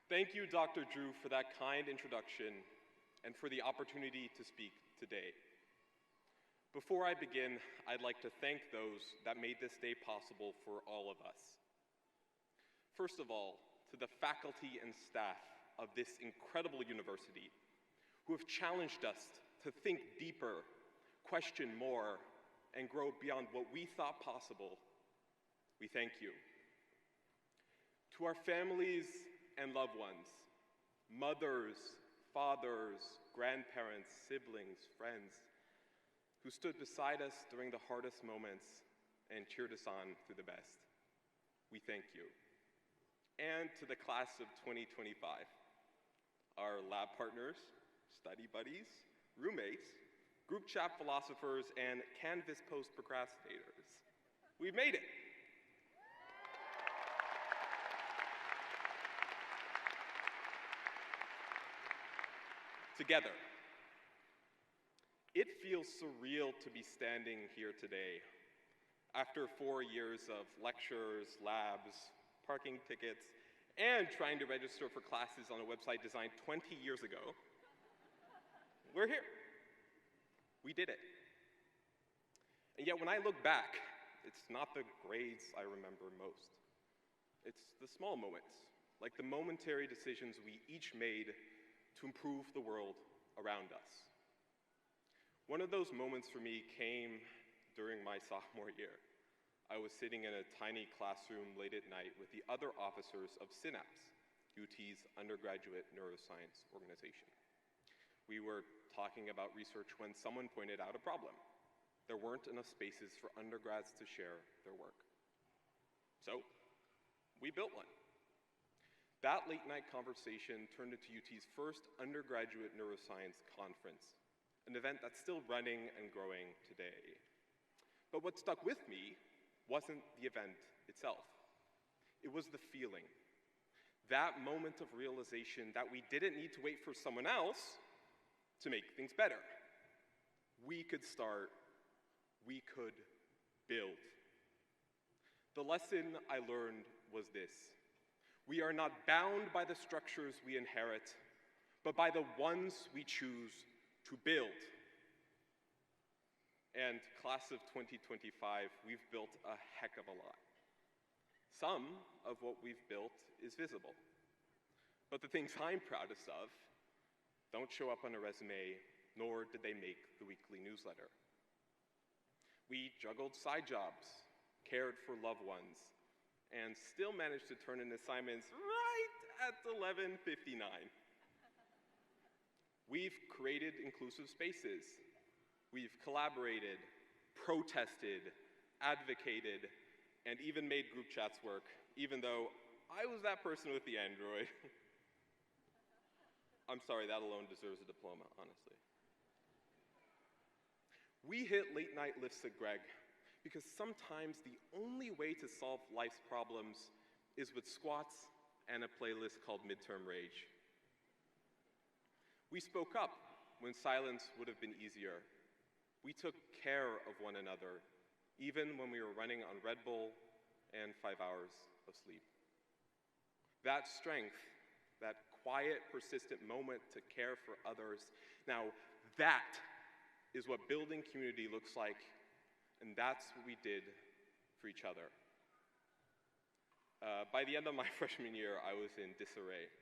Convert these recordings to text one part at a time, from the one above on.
Thank you, Dr. Drew, for that kind introduction and for the opportunity to speak today. Before I begin, I'd like to thank those that made this day possible for all of us. First of all, to the faculty and staff of this incredible university who have challenged us to think deeper, question more, and grow beyond what we thought possible, we thank you. To our families and loved ones, mothers, fathers, grandparents, siblings, friends, who stood beside us during the hardest moments and cheered us on through the best, we thank you. And to the class of 2025, our lab partners, study buddies, roommates, group chat philosophers, and Canvas post procrastinators, we've made it. Together. It feels surreal to be standing here today after 4 years of lectures, labs, parking tickets, and trying to register for classes on a website designed 20 years ago. We're here. We did it. And yet when I look back, it's not the grades I remember most. It's the small moments, like the momentary decisions we each made to improve the world around us. One of those moments for me came during my sophomore year. I was sitting in a tiny classroom late at night with the other officers of Synapse, UT's undergraduate neuroscience organization. We were talking about research when someone pointed out a problem. There weren't enough spaces for undergrads to share their work. So, we built one. That late night conversation turned into UT's first undergraduate neuroscience conference, an event that's still running and growing today. But what stuck with me wasn't the event itself. It was the feeling. That moment of realization that we didn't need to wait for someone else to make things better. We could start, we could build. The lesson I learned was this: we are not bound by the structures we inherit, but by the ones we choose to build. And class of 2025, we've built a heck of a lot. Some of what we've built is visible, but the things I'm proudest of don't show up on a resume, nor did they make the weekly newsletter. We juggled side jobs, cared for loved ones, and still managed to turn in assignments right at 11:59. We've created inclusive spaces. We've collaborated, protested, advocated, and even made group chats work, even though I was that person with the Android. I'm sorry, that alone deserves a diploma, honestly. We hit late night lifts at Greg because sometimes the only way to solve life's problems is with squats and a playlist called Midterm Rage. We spoke up when silence would have been easier. We took care of one another, even when we were running on Red Bull and 5 hours of sleep. That strength, that quiet, persistent moment to care for others, now that is what building community looks like, and that's what we did for each other. By the end of my freshman year, I was in disarray.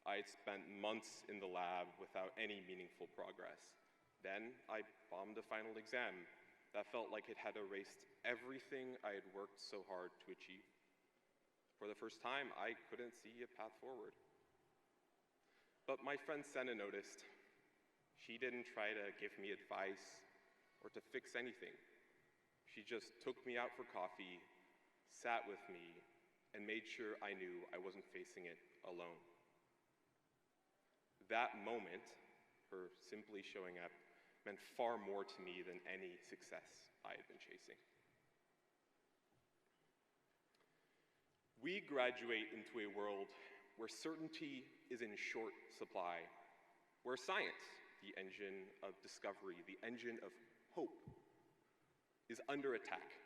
I had spent months in the lab without any meaningful progress. Then I bombed a final exam that felt like it had erased everything I had worked so hard to achieve. For the first time, I couldn't see a path forward. But my friend Senna noticed. She didn't try to give me advice or to fix anything. She just took me out for coffee, sat with me, and made sure I knew I wasn't facing it alone. That moment, her simply showing up, meant far more to me than any success I had been chasing. We graduate into a world where certainty is in short supply, where science, the engine of discovery, the engine of hope, is under attack.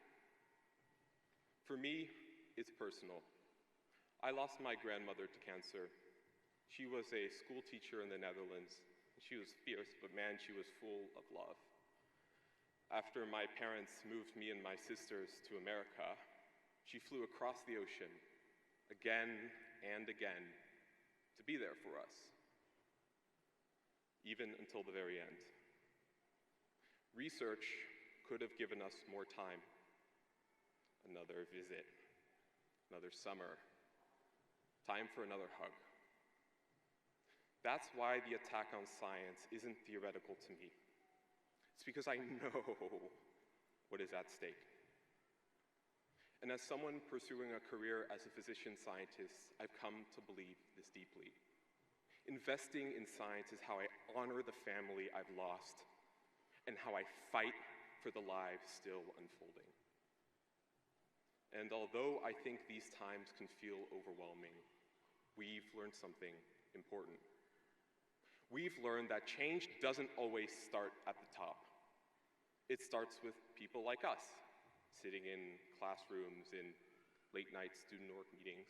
For me, it's personal. I lost my grandmother to cancer She was a school teacher in the Netherlands. She was fierce, but man, she was full of love. After my parents moved me and my sisters to America, she flew across the ocean again and again to be there for us, even until the very end. Research could have given us more time, another visit, another summer, time for another hug. That's why the attack on science isn't theoretical to me. It's because I know what is at stake. And as someone pursuing a career as a physician-scientist, I've come to believe this deeply. Investing in science is how I honor the family I've lost and how I fight for the lives still unfolding. And although I think these times can feel overwhelming, we've learned something important. We've learned that change doesn't always start at the top. It starts with people like us, sitting in classrooms in late-night student org meetings,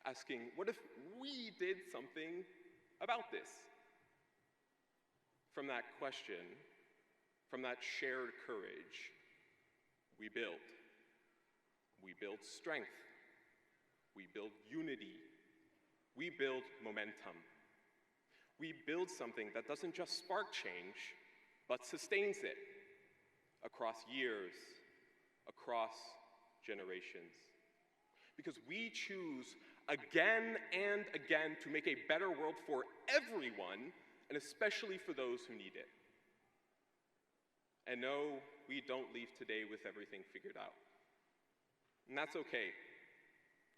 asking, what if we did something about this? From that question, from that shared courage, we build. We build strength. We build unity. We build momentum. We build something that doesn't just spark change, but sustains it across years, across generations. Because we choose again and again to make a better world for everyone, and especially for those who need it. And no, we don't leave today with everything figured out. And that's okay.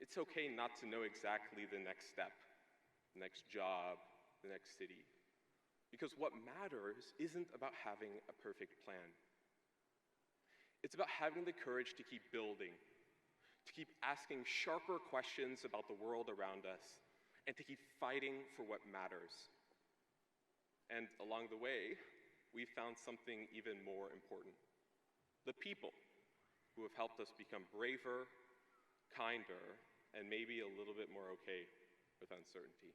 It's okay not to know exactly the next step, the next job, the next city. Because what matters isn't about having a perfect plan. It's about having the courage to keep building, to keep asking sharper questions about the world around us, and to keep fighting for what matters. And along the way, we found something even more important: the people who have helped us become braver, kinder, and maybe a little bit more okay with uncertainty.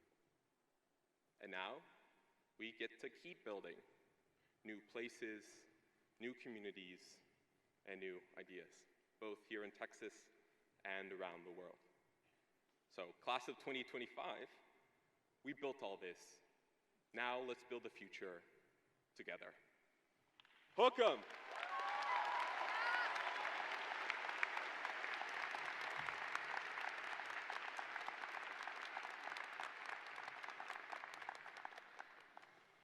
And now, we get to keep building new places, new communities, and new ideas, both here in Texas and around the world. So, class of 2025, we built all this. Now let's build a future together. Hook 'em!